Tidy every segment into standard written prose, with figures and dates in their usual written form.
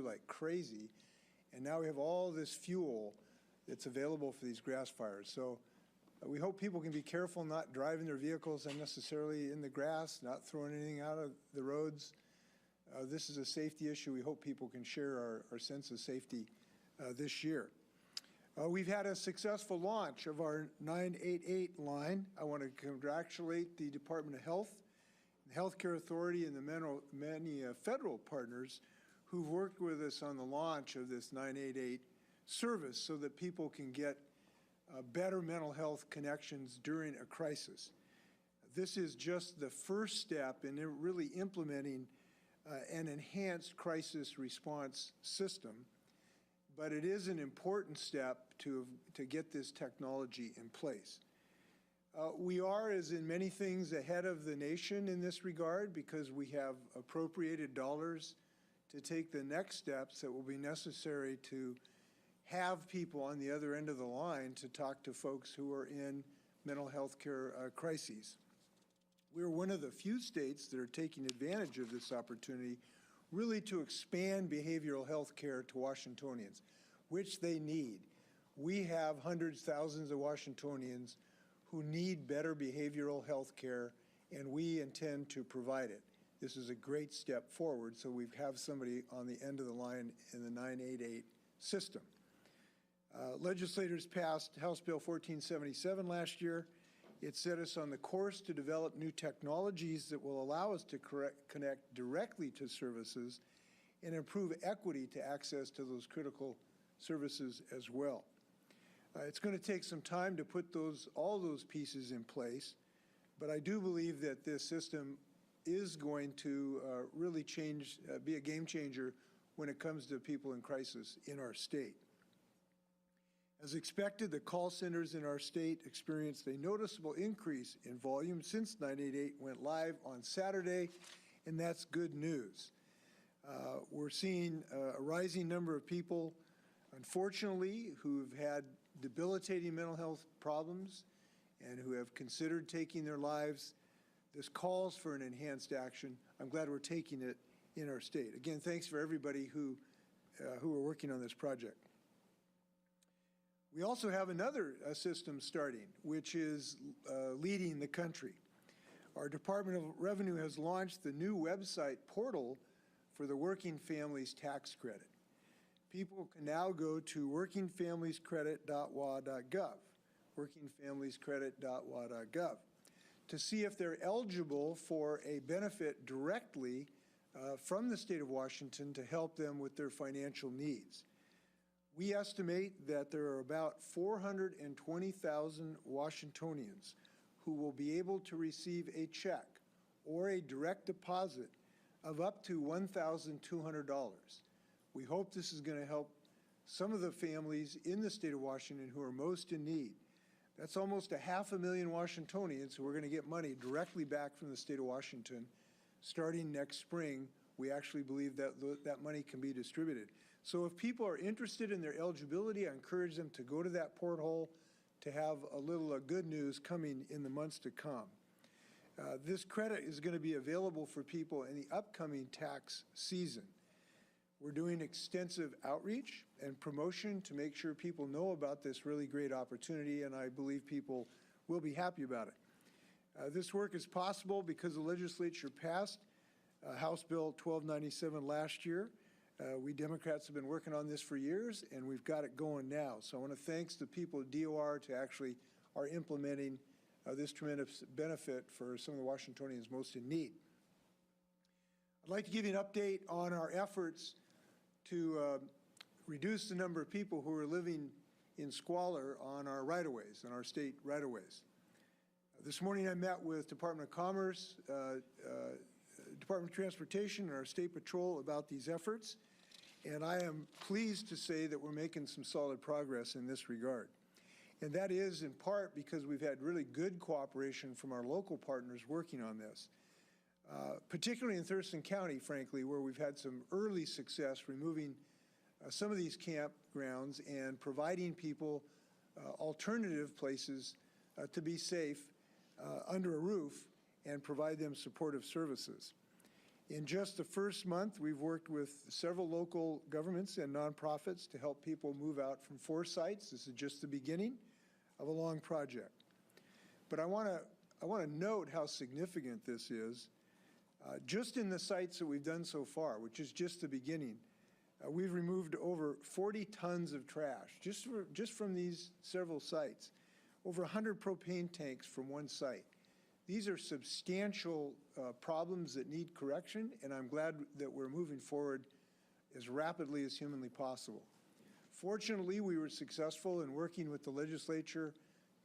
like crazy. And now we have all this fuel that's available for these grass fires. So we hope people can be careful not driving their vehicles unnecessarily in the grass, not throwing anything out of the roads. This is a safety issue. We hope people can share our sense of safety this year. We've had a successful launch of our 988 line. I want to congratulate the Department of Health, the Healthcare Authority, and the many federal partners who've worked with us on the launch of this 988 service so that people can get better mental health connections during a crisis. This is just the first step in really implementing an enhanced crisis response system, but it is an important step to get this technology in place. We are, as in many things, ahead of the nation in this regard because we have appropriated dollars to take the next steps that will be necessary to have people on the other end of the line to talk to folks who are in mental health care crises. We're one of the few states that are taking advantage of this opportunity really to expand behavioral health care to Washingtonians, which they need. We have hundreds, thousands of Washingtonians who need better behavioral health care, and we intend to provide it. This is a great step forward, so we have somebody on the end of the line in the 988 system. Legislators passed House Bill 1477 last year. It set us on the course to develop new technologies that will allow us to connect directly to services and improve equity to access to those critical services as well. It's going to take some time to put all those pieces in place, but I do believe that this system is going to really be a game changer when it comes to people in crisis in our state. As expected, the call centers in our state experienced a noticeable increase in volume since 988 went live on Saturday, and that's good news. We're seeing a rising number of people, unfortunately, who've had debilitating mental health problems and who have considered taking their lives. This calls for an enhanced action. I'm glad we're taking it in our state. Again, thanks for everybody who are working on this project. We also have another system starting, which is leading the country. Our Department of Revenue has launched the new website portal for the Working Families Tax Credit. People can now go to workingfamiliescredit.wa.gov, workingfamiliescredit.wa.gov, to see if they're eligible for a benefit directly from the state of Washington to help them with their financial needs. We estimate that there are about 420,000 Washingtonians who will be able to receive a check or a direct deposit of up to $1,200. We hope this is going to help some of the families in the state of Washington who are most in need. That's almost 500,000 Washingtonians who are going to get money directly back from the state of Washington. Starting next spring, we actually believe that that money can be distributed. So if people are interested in their eligibility, I encourage them to go to that porthole to have a little good news coming in the months to come. This credit is going to be available for people in the upcoming tax season. We're doing extensive outreach and promotion to make sure people know about this really great opportunity, and I believe people will be happy about it. This work is possible because the legislature passed House Bill 1297 last year. We Democrats have been working on this for years, and we've got it going now. So I want to thank the people at DOR to actually are implementing this tremendous benefit for some of the Washingtonians most in need. I'd like to give you an update on our efforts to reduce the number of people who are living in squalor on our right-of-ways, on our state right-of-ways. This morning I met with Department of Commerce, Department of Transportation, and our State Patrol about these efforts, and I am pleased to say that we're making some solid progress in this regard. And that is in part because we've had really good cooperation from our local partners working on this, particularly in Thurston County, frankly, where we've had some early success removing some of these campgrounds and providing people alternative places to be safe under a roof and provide them supportive services. In just the first month, we've worked with several local governments and nonprofits to help people move out from 4 sites. This is just the beginning of a long project. But I want to note how significant this is. Just in the sites that we've done so far, which is just the beginning, we've removed over 40 tons of trash just from these several sites, over 100 propane tanks from one site. These are substantial problems that need correction, and I'm glad that we're moving forward as rapidly as humanly possible. Fortunately, we were successful in working with the legislature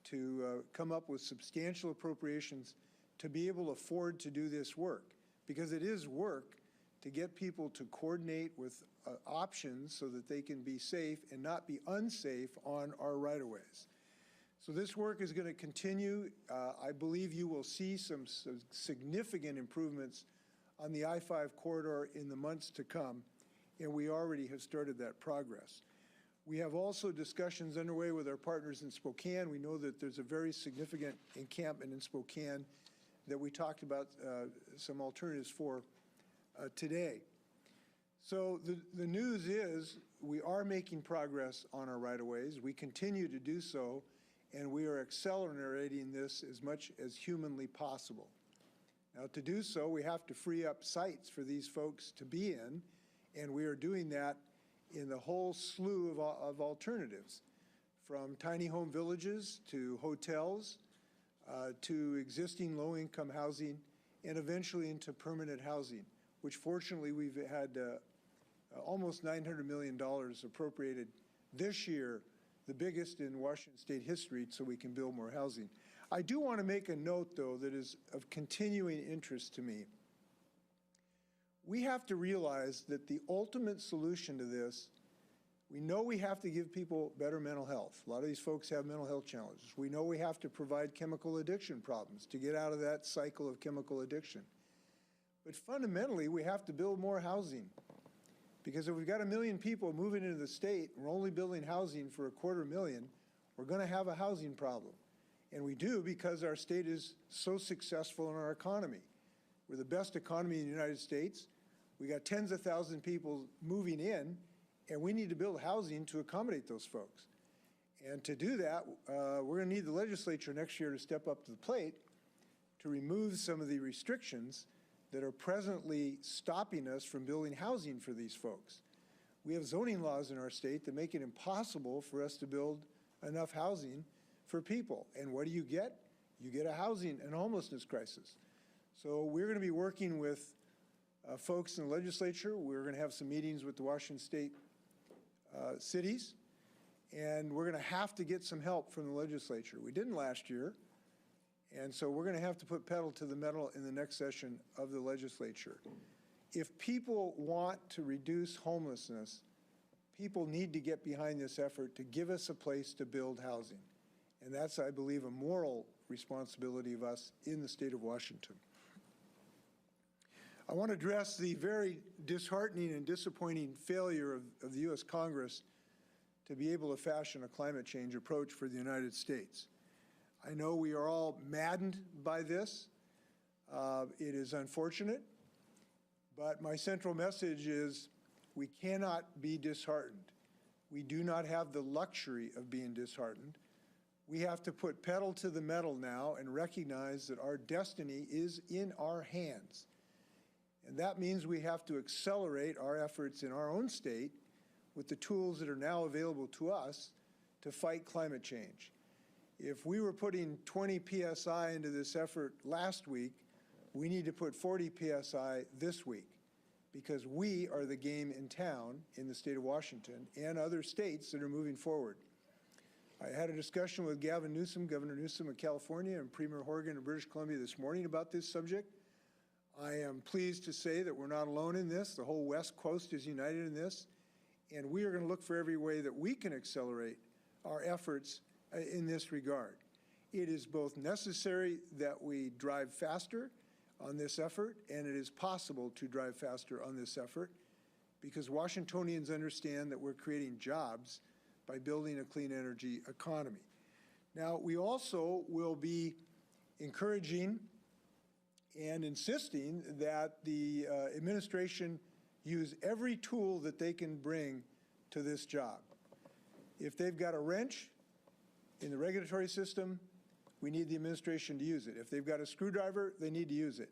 to come up with substantial appropriations to be able to afford to do this work, because it is work to get people to coordinate with options so that they can be safe and not be unsafe on our right-of-ways. So this work is going to continue. I believe you will see some significant improvements on the I-5 corridor in the months to come, and we already have started that progress. We have also discussions underway with our partners in Spokane. We know that there's a very significant encampment in Spokane that we talked about some alternatives for today. So the news is we are making progress on our right-of-ways. We continue to do so, and we are accelerating this as much as humanly possible. Now, to do so, we have to free up sites for these folks to be in, and we are doing that in the whole slew of alternatives, from tiny home villages to hotels to existing low-income housing, and eventually into permanent housing, which fortunately we've had almost $900 million appropriated this year, the biggest in Washington State history, so we can build more housing. I do want to make a note, though, that is of continuing interest to me. We have to realize that the ultimate solution to this, we know we have to give people better mental health. A lot of these folks have mental health challenges. We know we have to provide chemical addiction problems to get out of that cycle of chemical addiction. But fundamentally, we have to build more housing. Because if we've got 1 million people moving into the state, and we're only building housing for 250,000, we're going to have a housing problem. And we do because our state is so successful in our economy. We're the best economy in the United States. We got tens of thousands of people moving in, and we need to build housing to accommodate those folks. And to do that, we're going to need the legislature next year to step up to the plate to remove some of the restrictions that are presently stopping us from building housing for these folks. We have zoning laws in our state that make it impossible for us to build enough housing for people. And what do? You get a housing and homelessness crisis. So we're going to be working with folks in the legislature. We're going to have some meetings with the Washington State cities, and we're going to have to get some help from the legislature. We didn't last year. And so we're going to have to put pedal to the metal in the next session of the legislature. If people want to reduce homelessness, people need to get behind this effort to give us a place to build housing. And that's, I believe, a moral responsibility of us in the state of Washington. I want to address the very disheartening and disappointing failure of the U.S. Congress to be able to fashion a climate change approach for the United States. I know we are all maddened by this. It is unfortunate, but my central message is we cannot be disheartened. We do not have the luxury of being disheartened. We have to put pedal to the metal now and recognize that our destiny is in our hands. And that means we have to accelerate our efforts in our own state with the tools that are now available to us to fight climate change. If we were putting 20 PSI into this effort last week, we need to put 40 PSI this week, because we are the game in town in the state of Washington and other states that are moving forward. I had a discussion with Gavin Newsom, Governor Newsom of California, and Premier Horgan of British Columbia this morning about this subject. I am pleased to say that we're not alone in this. The whole West Coast is united in this, and we are going to look for every way that we can accelerate our efforts in this regard. It is both necessary that we drive faster on this effort, and it is possible to drive faster on this effort, because Washingtonians understand that we're creating jobs by building a clean energy economy. Now, we also will be encouraging and insisting that the administration use every tool that they can bring to this job. If they've got a wrench in the regulatory system, we need the administration to use it. If they've got a screwdriver, they need to use it.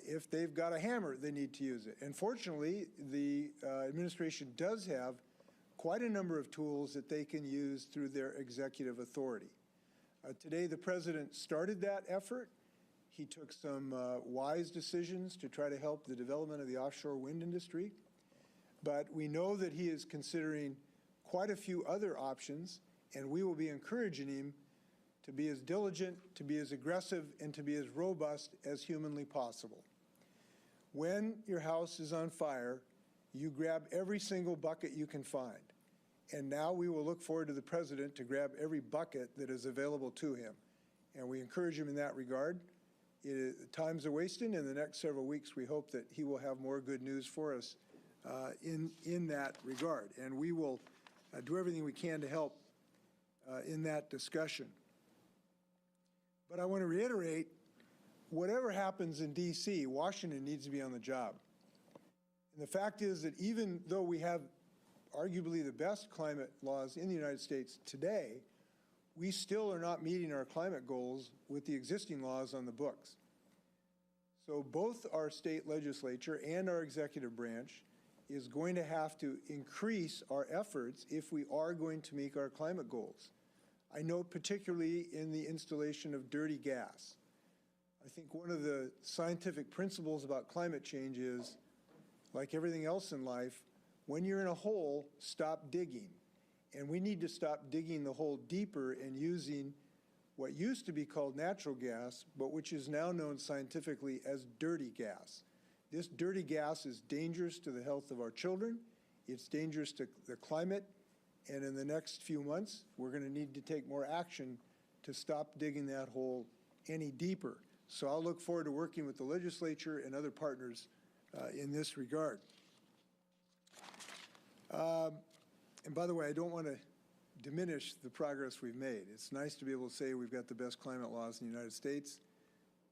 If they've got a hammer, they need to use it. And fortunately, the administration does have quite a number of tools that they can use through their executive authority. Today, the president started that effort. He took some wise decisions to try to help the development of the offshore wind industry. But we know that he is considering quite a few other options, and we will be encouraging him to be as diligent, to be as aggressive, and to be as robust as humanly possible. When your house is on fire, you grab every single bucket you can find. And now we will look forward to the president to grab every bucket that is available to him. And we encourage him in that regard. Times are wasting. In the next several weeks, we hope that he will have more good news for us in that regard. And we will do everything we can to help in that discussion. But I want to reiterate, whatever happens in D.C., Washington needs to be on the job. And the fact is that even though we have arguably the best climate laws in the United States today, we still are not meeting our climate goals with the existing laws on the books. So both our state legislature and our executive branch is going to have to increase our efforts if we are going to meet our climate goals. I note particularly in the installation of dirty gas. I think one of the scientific principles about climate change is, like everything else in life, when you're in a hole, stop digging. And we need to stop digging the hole deeper and using what used to be called natural gas, but which is now known scientifically as dirty gas. This dirty gas is dangerous to the health of our children. It's dangerous to the climate. And in the next few months, we're going to need to take more action to stop digging that hole any deeper. So I'll look forward to working with the legislature and other partners in this regard. And by the way, I don't want to diminish the progress we've made. It's nice to be able to say we've got the best climate laws in the United States.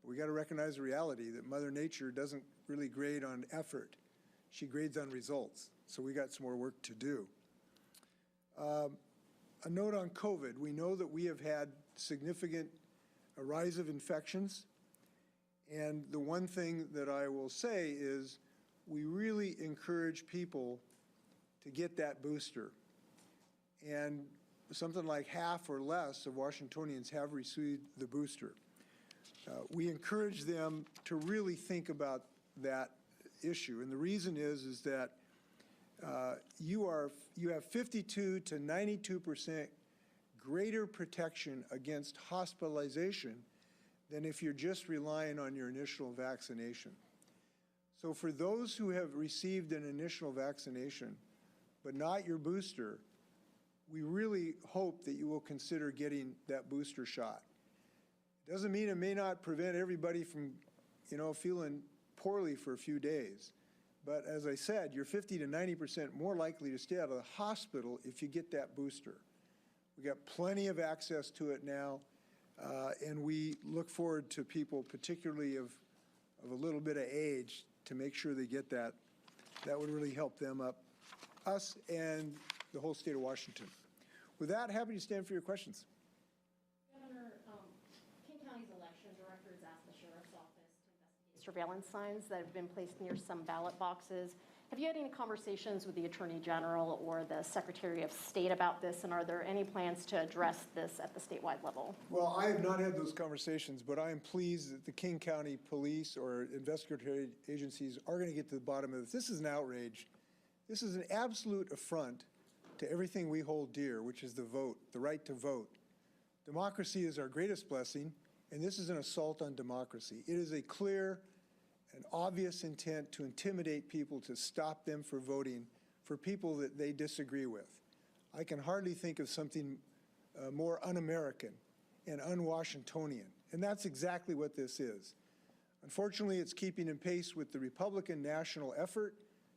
We got to recognize the reality that Mother Nature doesn't really grade on effort. She grades on results. So we got some more work to do. A note on COVID. We know that we have had significant rise of infections. And the one thing that I will say is we really encourage people to get that booster. And something like half or less of Washingtonians have received the booster. We encourage them to really think about that issue. And the reason is that you have 52 to 92% greater protection against hospitalization than if you're just relying on your initial vaccination. So for those who have received an initial vaccination, but not your booster, we really hope that you will consider getting that booster shot. It doesn't mean it may not prevent everybody from, feeling poorly for a few days. But as I said, you're 50 to 90% more likely to stay out of the hospital if you get that booster. We got plenty of access to it now, and we look forward to people, particularly of a little bit of age, to make sure they get that. That would really help them up, us and the whole state of Washington. With that, happy to stand for your questions. Governor, King County's election director has asked the sheriff's office to investigate surveillance signs that have been placed near some ballot boxes. Have you had any conversations with the Attorney General or the Secretary of State about this, and are there any plans to address this at the statewide level? Well, I have not had those conversations, but I am pleased that the King County Police or investigatory agencies are going to get to the bottom of this. This is an outrage. This is an absolute affront to everything we hold dear, which is the vote, the right to vote. Democracy is our greatest blessing, and this is an assault on democracy. It is a clear and obvious intent to intimidate people, to stop them from voting for people that they disagree with. I can hardly think of something more un-American and un-Washingtonian, and that's exactly what this is. Unfortunately, it's keeping in pace with the Republican national effort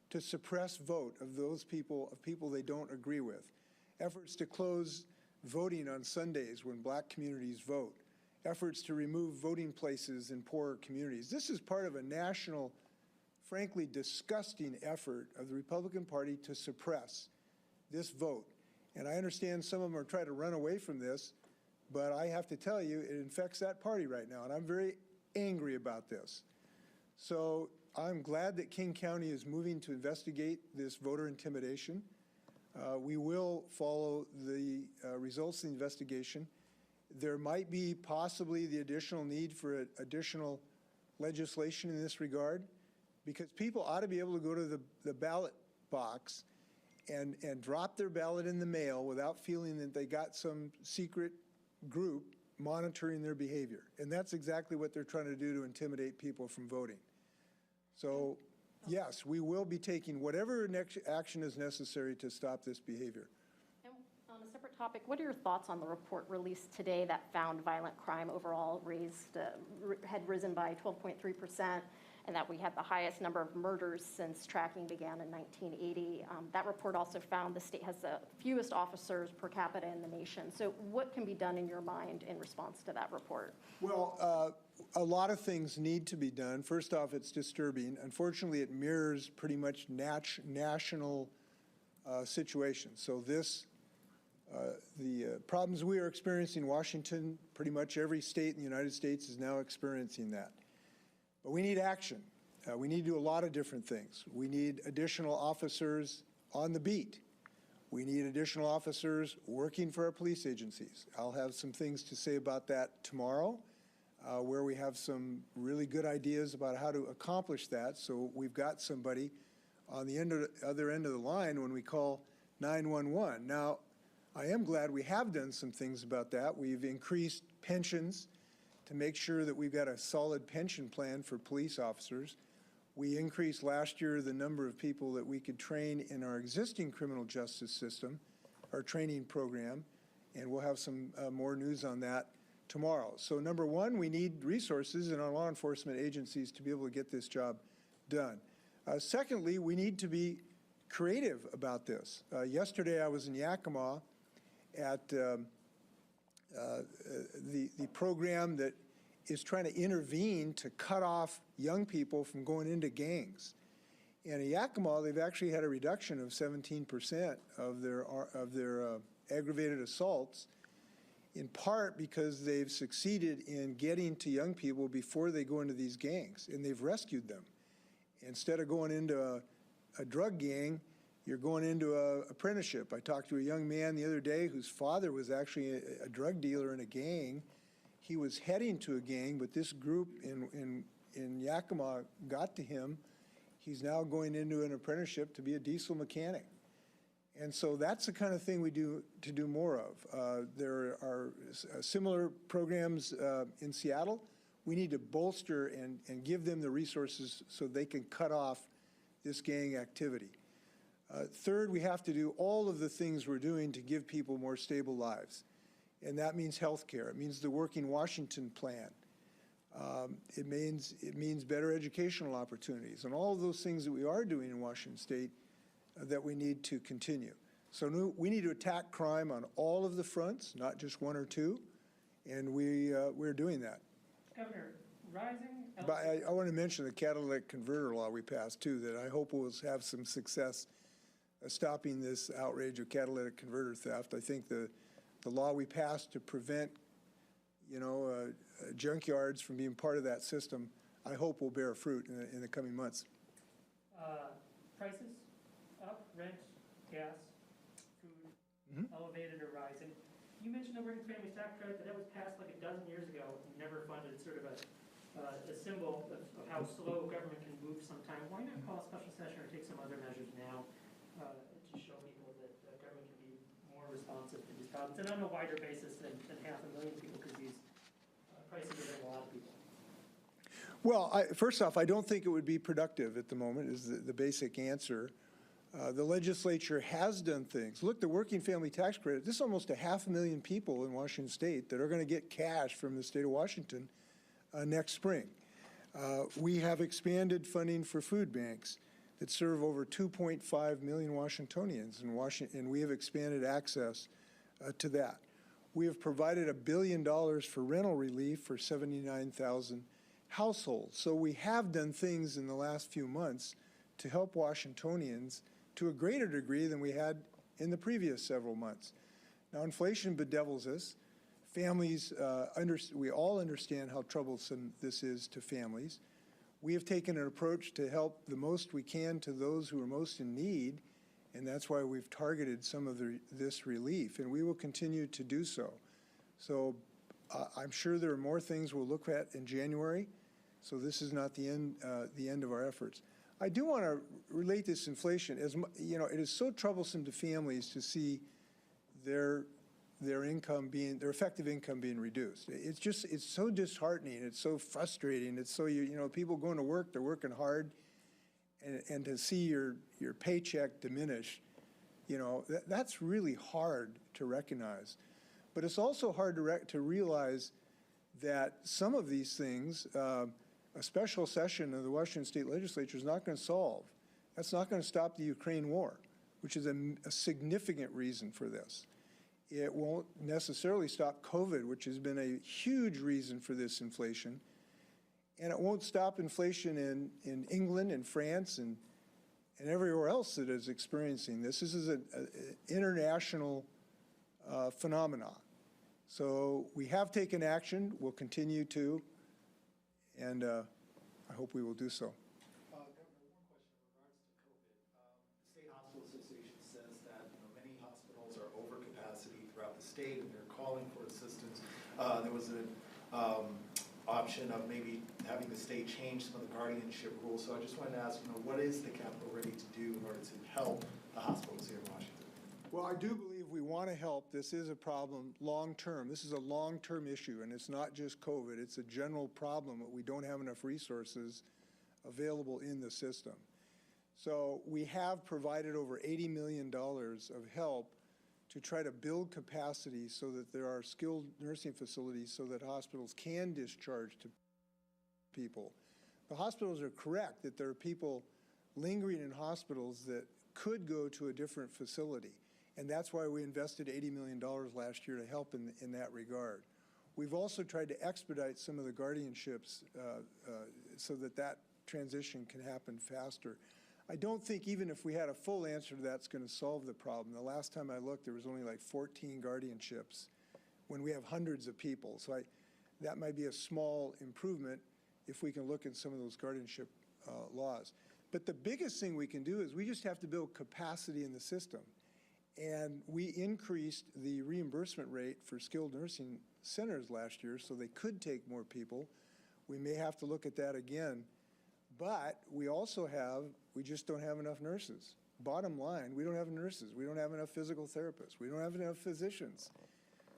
to suppress vote of those people, they don't agree with. Efforts to close voting on Sundays when black communities vote. efforts to remove voting places in poorer communities. This is part of a national, frankly, disgusting effort of the Republican Party to suppress this vote. And I understand some of them are trying to run away from this, but I have to tell you, it infects that party right now, and I'm very angry about this. So I'm glad that King County is moving to investigate this voter intimidation. We will follow the results of the investigation. There might be possibly the additional need for additional legislation in this regard, because people ought to be able to go to the ballot box and drop their ballot in the mail without feeling that they got some secret group monitoring their behavior. And that's exactly what they're trying to do to intimidate people from voting. So, yes, we will be taking whatever next action is necessary to stop this behavior. And on a separate topic, what are your thoughts on the report released today that found violent crime overall had risen by 12.3%, and that we had the highest number of murders since tracking began in 1980? That report also found the state has the fewest officers per capita in the nation. So what can be done in your mind in response to that report? Well, a lot of things need to be done. First off, it's disturbing. Unfortunately, it mirrors pretty much national situations. So the problems we are experiencing in Washington, pretty much every state in the United States is now experiencing that. But we need action. We need to do a lot of different things. We need additional officers on the beat. We need additional officers working for our police agencies. I'll have some things to say about that tomorrow, where we have some really good ideas about how to accomplish that. So we've got somebody on the other end of the line when we call 911. Now, I am glad we have done some things about that. We've increased pensions to make sure that we've got a solid pension plan for police officers. We increased last year the number of people that we could train in our existing criminal justice system, our training program, and we'll have some more news on that tomorrow. So number one, we need resources in our law enforcement agencies to be able to get this job done. Secondly, we need to be creative about this. Yesterday I was in Yakima at the program that is trying to intervene to cut off young people from going into gangs. And in Yakima, they've actually had a reduction of 17% of their aggravated assaults, in part because they've succeeded in getting to young people before they go into these gangs, and they've rescued them. Instead of going into a drug gang, you're going into an apprenticeship. I talked to a young man the other day whose father was actually a drug dealer in a gang. He was heading to a gang, but this group in Yakima got to him. He's now going into an apprenticeship to be a diesel mechanic. And so that's the kind of thing we do to do more of. There are similar programs in Seattle. We need to bolster and give them the resources so they can cut off this gang activity. Third, we have to do all of the things we're doing to give people more stable lives. And that means health care. It means the Working Washington Plan. It means better educational opportunities, and all of those things that we are doing in Washington State that we need to continue. So we need to attack crime on all of the fronts, not just one or two, and we're doing that. Governor, rising... But I want to mention the catalytic converter law we passed, too, that I hope will have some success stopping this outrage of catalytic converter theft. I think the law we passed to prevent, junkyards from being part of that system, I hope will bear fruit in the coming months. Prices up, rent, gas, food, elevated or rising. You mentioned the working family tax credit, that was passed like a dozen years ago and never funded, sort of a symbol of how slow government can move sometimes. Why not call a special session or take some other measures now to show people that government can be more responsive to these problems, and on a wider basis than 500,000 people, because these prices are a lot of people? Well, first off, I don't think it would be productive at the moment, is the basic answer. The legislature has done things. Look, the working family tax credit, this is almost 500,000 people in Washington State that are going to get cash from the state of Washington next spring. We have expanded funding for food banks that serve over 2.5 million Washingtonians, and we have expanded access to that. We have provided $1 billion for rental relief for 79,000 households. So we have done things in the last few months to help Washingtonians to a greater degree than we had in the previous several months. Now, inflation bedevils us. Families, we all understand how troublesome this is to families. We have taken an approach to help the most we can to those who are most in need, and that's why we've targeted some of this relief, and we will continue to do so. So I'm sure there are more things we'll look at in January, so this is not the end of our efforts. I do want to relate this inflation. As you know, it is so troublesome to families to see their effective income being reduced. It's so disheartening. It's so frustrating. It's so, people going to work, they're working hard, and to see your paycheck diminish, that's really hard to recognize. But it's also hard to realize that some of these things, a special session of the Washington State Legislature is not going to solve. That's not going to stop the Ukraine war, which is a significant reason for this. It won't necessarily stop COVID, which has been a huge reason for this inflation. And it won't stop inflation in England and France and everywhere else that is experiencing this. This is an international phenomenon. So we have taken action. We'll continue to. And I hope we will do so. Governor, one question in regards to COVID. The State Hospital Association says that many hospitals are over capacity throughout the state, and they're calling for assistance. There was an option of maybe having the state change some of the guardianship rules. So I just wanted to ask, what is the Capitol ready to do in order to help the hospitals here in Washington? Well, I do believe we want to help. This is a problem long-term. This is a long-term issue, and it's not just COVID. It's a general problem that we don't have enough resources available in the system. So we have provided over $80 million of help to try to build capacity so that there are skilled nursing facilities so that hospitals can discharge to people. The hospitals are correct that there are people lingering in hospitals that could go to a different facility. And that's why we invested $80 million last year to help in that regard. We've also tried to expedite some of the guardianships so that transition can happen faster. I don't think even if we had a full answer to that, it's going to solve the problem. The last time I looked, there was only like 14 guardianships when we have hundreds of people. So that might be a small improvement if we can look at some of those guardianship laws. But the biggest thing we can do is we just have to build capacity in the system. And we increased the reimbursement rate for skilled nursing centers last year so they could take more people. We may have to look at that again. But we just don't have enough nurses. Bottom line, we don't have nurses. We don't have enough physical therapists. We don't have enough physicians.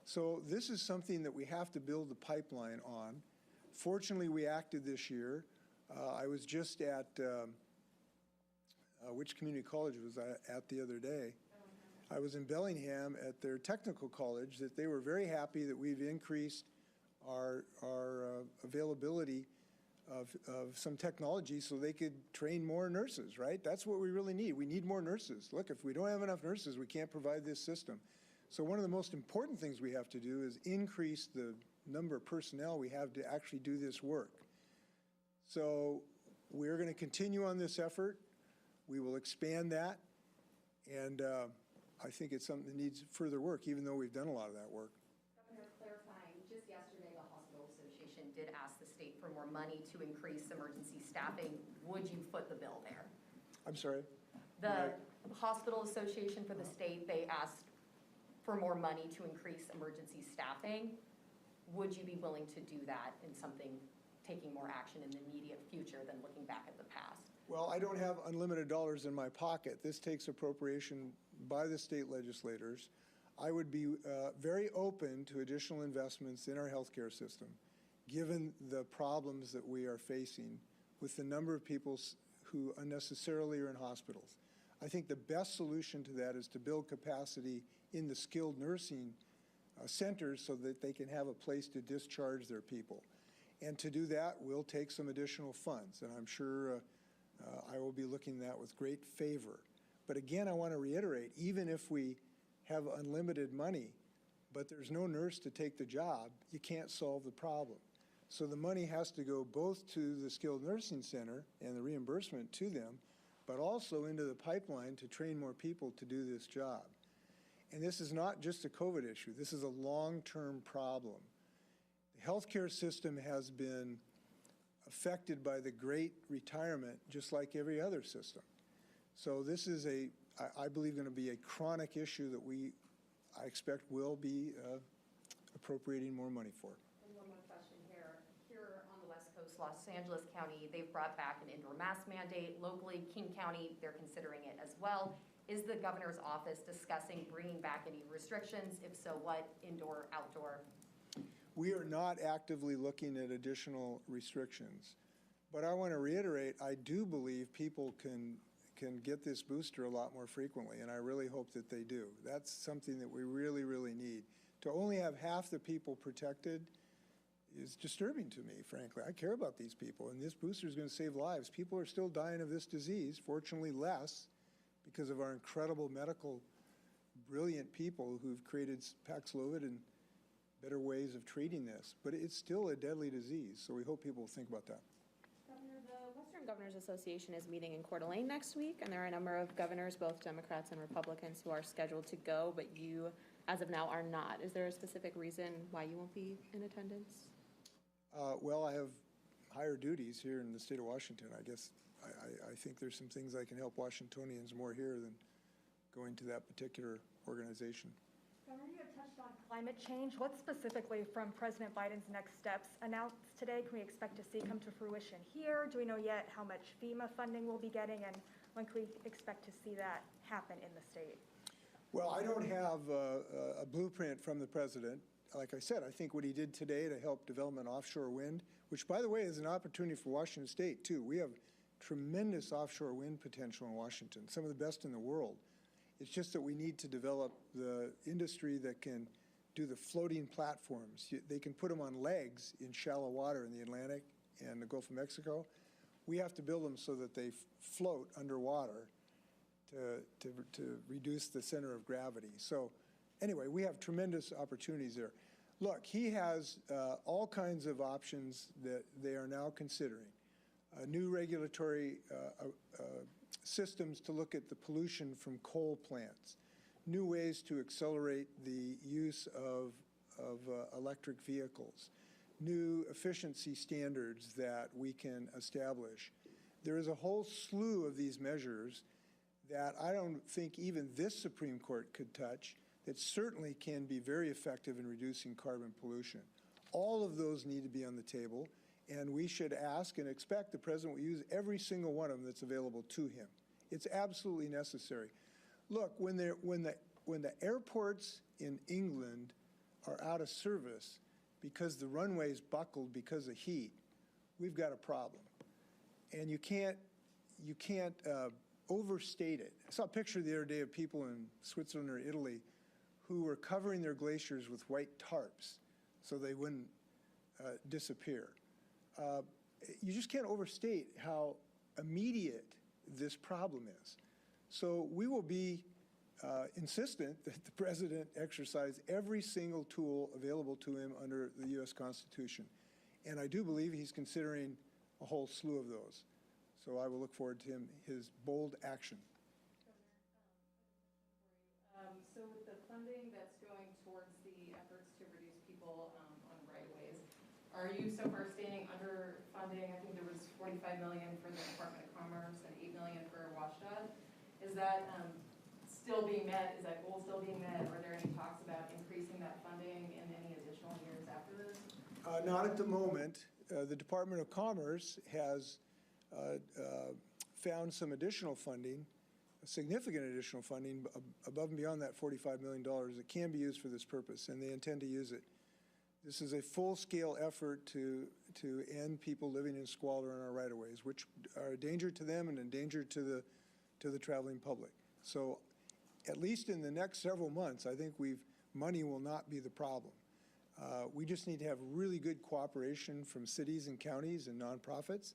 So this is something that we have to build the pipeline on. Fortunately, we acted this year. I was just at, which community college was I at the other day? I was in Bellingham at their technical college, that they were very happy that we've increased our availability of some technology so they could train more nurses, right? That's what we really need. We need more nurses. Look, if we don't have enough nurses, we can't provide this system. So one of the most important things we have to do is increase the number of personnel we have to actually do this work. So we're going to continue on this effort. We will expand that. And I think it's something that needs further work, even though we've done a lot of that work. Governor, clarifying, just yesterday the Hospital Association did ask the state for more money to increase emergency staffing. Would you foot the bill there? I'm sorry? The Hospital Association for the state, they asked for more money to increase emergency staffing. Would you be willing to do that in something, taking more action in the immediate future than looking back at the past? Well, I don't have unlimited dollars in my pocket. This takes appropriation by the state legislators. I would be very open to additional investments in our healthcare system, given the problems that we are facing with the number of people who unnecessarily are in hospitals. I think the best solution to that is to build capacity in the skilled nursing centers so that they can have a place to discharge their people. And to do that, we'll take some additional funds, and I'm sure I will be looking at that with great favor. But again, I want to reiterate, even if we have unlimited money, but there's no nurse to take the job, you can't solve the problem. So the money has to go both to the skilled nursing center and the reimbursement to them, but also into the pipeline to train more people to do this job. And this is not just a COVID issue. This is a long-term problem. The healthcare system has been affected by the great retirement, just like every other system. So this is I believe, going to be a chronic issue that I expect will be appropriating more money for. And one more question here. Here on the West Coast, Los Angeles County, they've brought back an indoor mask mandate. Locally, King County, they're considering it as well. Is the governor's office discussing bringing back any restrictions? If so, what? Indoor, outdoor? We are not actively looking at additional restrictions. But I want to reiterate, I do believe people can get this booster a lot more frequently, and I really hope that they do. That's something that we really, really need. To only have half the people protected is disturbing to me, frankly. I care about these people, and this booster is going to save lives. People are still dying of this disease, fortunately less, because of our incredible medical, brilliant people who've created Paxlovid and better ways of treating this. But it's still a deadly disease, so we hope people will think about that. Governor, the Western Governors Association is meeting in Coeur d'Alene next week, and there are a number of governors, both Democrats and Republicans, who are scheduled to go, but you, as of now, are not. Is there a specific reason why you won't be in attendance? Well, I have higher duties here in the state of Washington. I guess I think there's some things I can help Washingtonians more here than going to that particular organization. Governor, you have touched on climate change. What specifically from President Biden's next steps announced today can we expect to see come to fruition here? Do we know yet how much FEMA funding we'll be getting, and when can we expect to see that happen in the state? Well, I don't have a blueprint from the president. Like I said, I think what he did today to help development offshore wind, which, by the way, is an opportunity for Washington State, too. We have tremendous offshore wind potential in Washington, some of the best in the world. It's just that we need to develop the industry that can do the floating platforms. They can put them on legs in shallow water in the Atlantic and the Gulf of Mexico. We have to build them so that they float underwater to reduce the center of gravity. So anyway, we have tremendous opportunities there. Look, he has all kinds of options that they are now considering. New regulatory systems to look at the pollution from coal plants, new ways to accelerate the use of electric vehicles, new efficiency standards that we can establish. There is a whole slew of these measures that I don't think even this Supreme Court could touch, that certainly can be very effective in reducing carbon pollution. All of those need to be on the table, and we should ask and expect the president will use every single one of them that's available to him. It's absolutely necessary. Look, when the airports in England are out of service because the runways buckled because of heat, we've got a problem. And you can't overstate it. I saw a picture the other day of people in Switzerland or Italy who were covering their glaciers with white tarps so they wouldn't disappear. You just can't overstate how immediate this problem is. So we will be insistent that the president exercise every single tool available to him under the U.S. Constitution. And I do believe he's considering a whole slew of those. So I will look forward to his bold action. So with the funding that's going towards the efforts to reduce people on right-of-ways, are you so far staying under funding? I think there was $45 million for the Department of Commerce and $8 million for WashDOT. Is that still being met? Is that goal still being met? Are there any talks about increasing that funding in any additional years after this? Not at the moment. The Department of Commerce has found some additional funding, significant additional funding above and beyond that $45 million that can be used for this purpose, and they intend to use it. This is a full-scale effort to end people living in squalor on our right-of-ways, which are a danger to them and a danger to the traveling public. So at least in the next several months, I think money will not be the problem. We just need to have really good cooperation from cities and counties and nonprofits.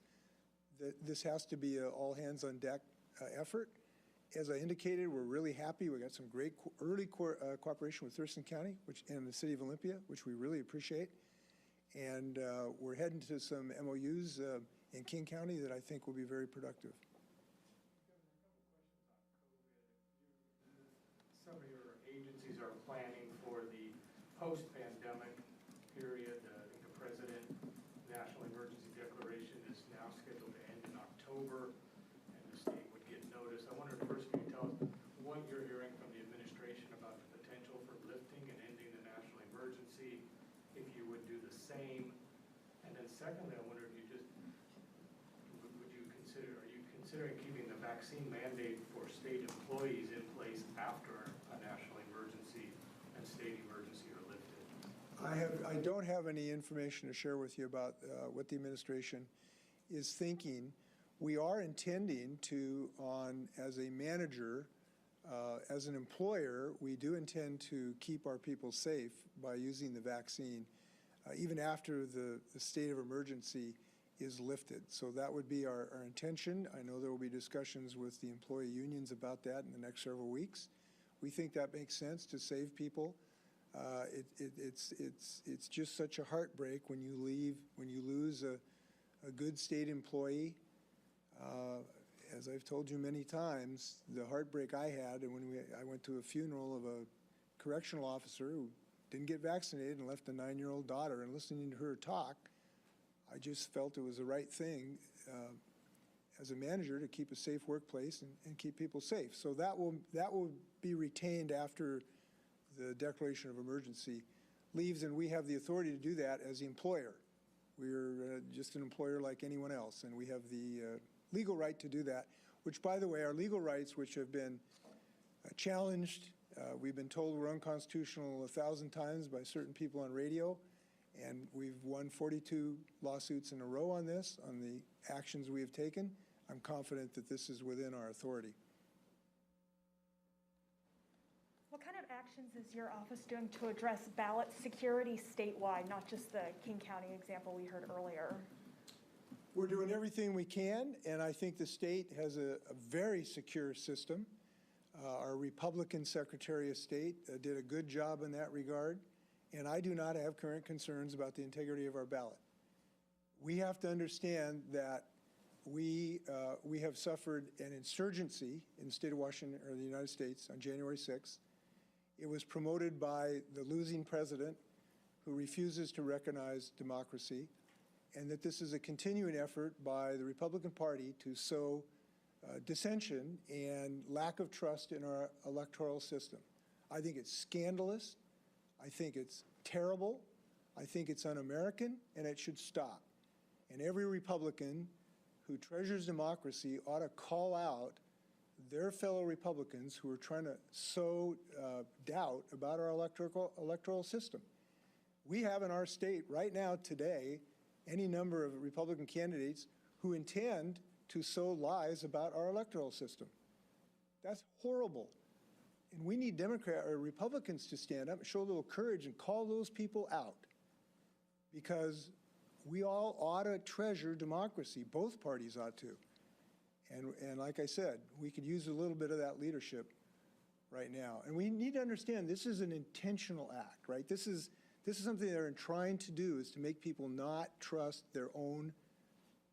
This has to be an all-hands-on-deck effort, as I indicated, we're really happy. We got some great early cooperation with Thurston County and the City of Olympia, which we really appreciate. And we're heading to some MOUs in King County that I think will be very productive. Some of your agencies are planning for the post-pandemic period. I think the President National Emergency Declaration is now scheduled to end in October, and the state would get notice. I wonder, first, can you tell us what you're hearing from the administration about the potential for lifting and ending the national emergency, if you would do the same? And then secondly, I wonder if you just, are you considering keeping the vaccine mandate for state employees in place after a national emergency and state emergency are lifted? I don't have any information to share with you about what the administration is thinking. We are intending to, as a manager, as an employer, we do intend to keep our people safe by using the vaccine, even after the state of emergency is lifted. So that would be our intention. I know there will be discussions with the employee unions about that in the next several weeks. We think that makes sense to save people. It's just such a heartbreak when you lose a good state employee. As I've told you many times, the heartbreak I had, and I went to a funeral of a correctional officer who didn't get vaccinated and left a 9-year-old daughter, and listening to her talk, I just felt it was the right thing as a manager to keep a safe workplace and keep people safe. So that will be retained after the declaration of emergency leaves, and we have the authority to do that as the employer. We're just an employer like anyone else, and we have the legal right to do that, which, by the way, are legal rights which have been challenged. We've been told we're unconstitutional 1,000 times by certain people on radio, and we've won 42 lawsuits in a row on this, on the actions we have taken. I'm confident that this is within our authority. What kind of actions is your office doing to address ballot security statewide, not just the King County example we heard earlier? We're doing everything we can, and I think the state has a very secure system. Our Republican Secretary of State did a good job in that regard, and I do not have current concerns about the integrity of our ballot. We have to understand that we have suffered an insurgency in the state of Washington, or the United States, on January 6th. It was promoted by the losing president who refuses to recognize democracy, and that this is a continuing effort by the Republican Party to sow dissension and lack of trust in our electoral system. I think it's scandalous. I think it's terrible. I think it's un-American, and it should stop. And every Republican who treasures democracy ought to call out their fellow Republicans who are trying to sow doubt about our electoral system. We have in our state right now today any number of Republican candidates who intend to sow lies about our electoral system. That's horrible. And we need Republicans to stand up and show a little courage and call those people out, because we all ought to treasure democracy. Both parties ought to. And like I said, we could use a little bit of that leadership right now. And we need to understand this is an intentional act, right? This is something they're trying to do, is to make people not trust their own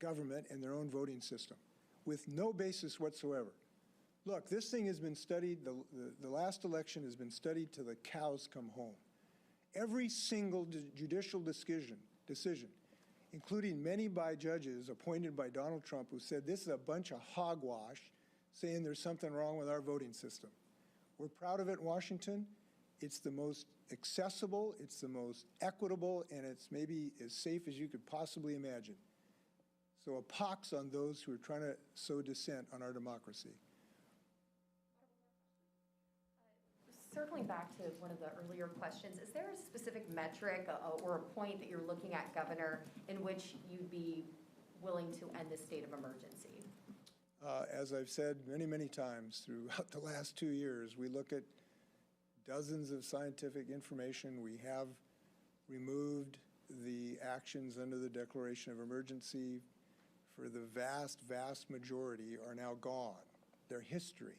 government and their own voting system with no basis whatsoever. Look, this thing has been studied, the last election has been studied till the cows come home. Every single judicial decision, including many by judges appointed by Donald Trump, who said this is a bunch of hogwash, saying there's something wrong with our voting system. We're proud of it in Washington. It's the most accessible, it's the most equitable, and it's maybe as safe as you could possibly imagine. So a pox on those who are trying to sow dissent on our democracy. Circling back to one of the earlier questions, is there a specific metric or a point that you're looking at, Governor, in which you'd be willing to end the state of emergency? As I've said many, many times throughout the last 2 years, we look at dozens of scientific information. We have removed the actions under the declaration of emergency for the vast, vast majority are now gone. They're history.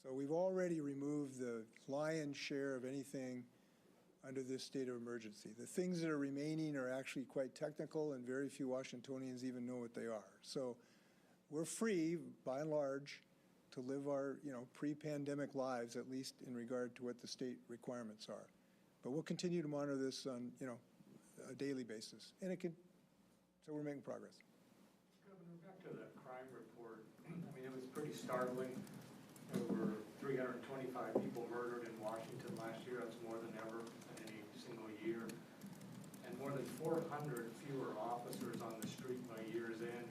So we've already removed the lion's share of anything under this state of emergency. The things that are remaining are actually quite technical, and very few Washingtonians even know what they are. So we're free, by and large, to live our, pre-pandemic lives, at least in regard to what the state requirements are. But we'll continue to monitor this on, a daily basis. And so we're making progress. Governor, back to that crime report. I mean, it was pretty startling. There were 325 people murdered in Washington last year. That's more than ever in any single year. And more than 400 fewer officers on the street by year's end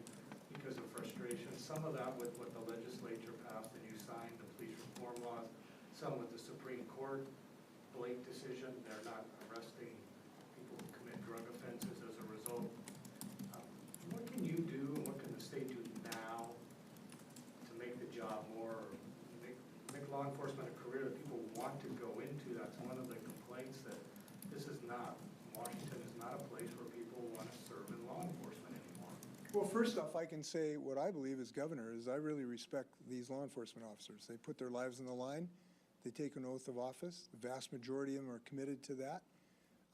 because of frustration. Some of that with what the legislature passed and you signed, the police reform laws. Some with the Supreme Court Blake decision. They're not arresting people who commit drug offenses as a result. What can you do and what can the state do now to make the job more, make law enforcement a career that people want to go into? That's one of the complaints, that this is not, Washington is not a place where people want to serve in law enforcement anymore. Well, first off, I can say what I believe as governor is I really respect these law enforcement officers. They put their lives on the line. They take an oath of office. The vast majority of them are committed to that.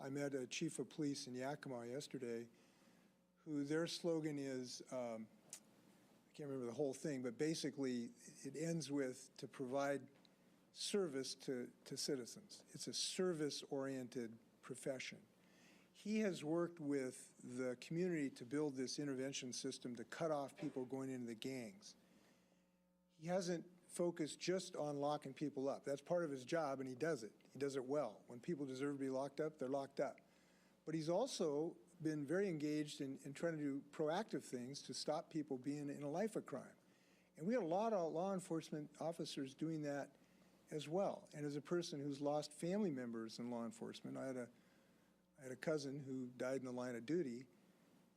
I met a chief of police in Yakima yesterday who their slogan is, I can't remember the whole thing, but basically it ends with to provide service to citizens. It's a service-oriented profession. He has worked with the community to build this intervention system to cut off people going into the gangs. He hasn't focused just on locking people up. That's part of his job, and he does it. He does it well. When people deserve to be locked up, they're locked up. But he's also been very engaged in trying to do proactive things to stop people being in a life of crime. And we have a lot of law enforcement officers doing that as well. And as a person who's lost family members in law enforcement, I had a cousin who died in the line of duty.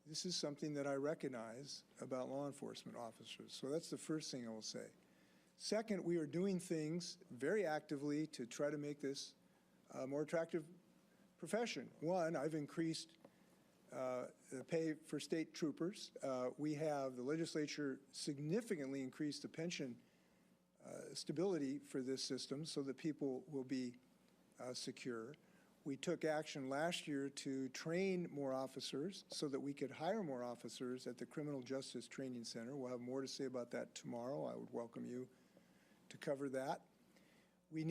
This is something that I recognize about law enforcement officers. So that's the first thing I will say. Second, we are doing things very actively to try to make this a more attractive profession. One, I've increased the pay for state troopers. The legislature significantly increased the pension stability for this system so that people will be secure. We took action last year to train more officers so that we could hire more officers at the Criminal Justice Training Center. We'll have more to say about that tomorrow. I would welcome you to cover that. We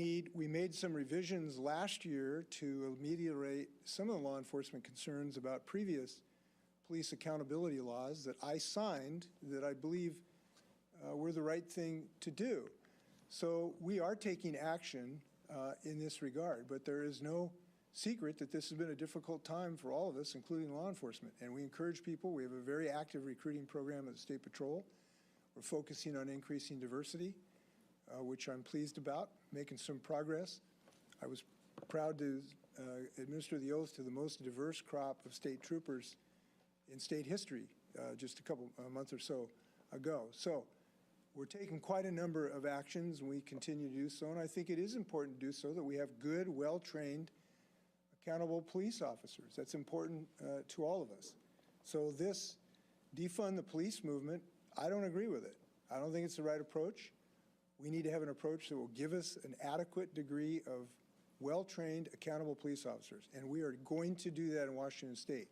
made some revisions last year to ameliorate some of the law enforcement concerns about previous police accountability laws that I signed that I believe were the right thing to do. So we are taking action in this regard, but there is no secret that this has been a difficult time for all of us, including law enforcement. And we encourage people. We have a very active recruiting program at the State Patrol. We're focusing on increasing diversity, which I'm pleased about, making some progress. I was proud to administer the oath to the most diverse crop of state troopers in state history just a month or so ago. So we're taking quite a number of actions, and we continue to do so. And I think it is important to do so that we have good, well-trained, accountable police officers. That's important to all of us. So this defund the police movement, I don't agree with it. I don't think it's the right approach. We need to have an approach that will give us an adequate degree of well-trained, accountable police officers. And we are going to do that in Washington State.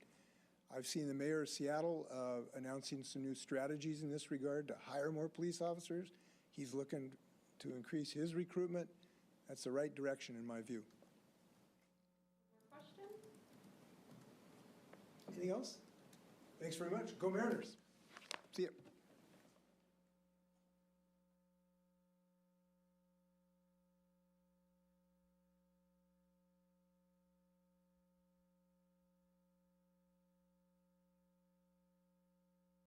I've seen the mayor of Seattle announcing some new strategies in this regard to hire more police officers. He's looking to increase his recruitment. That's the right direction in my view. More questions? Anything else? Thanks very much. Go Mariners. See you.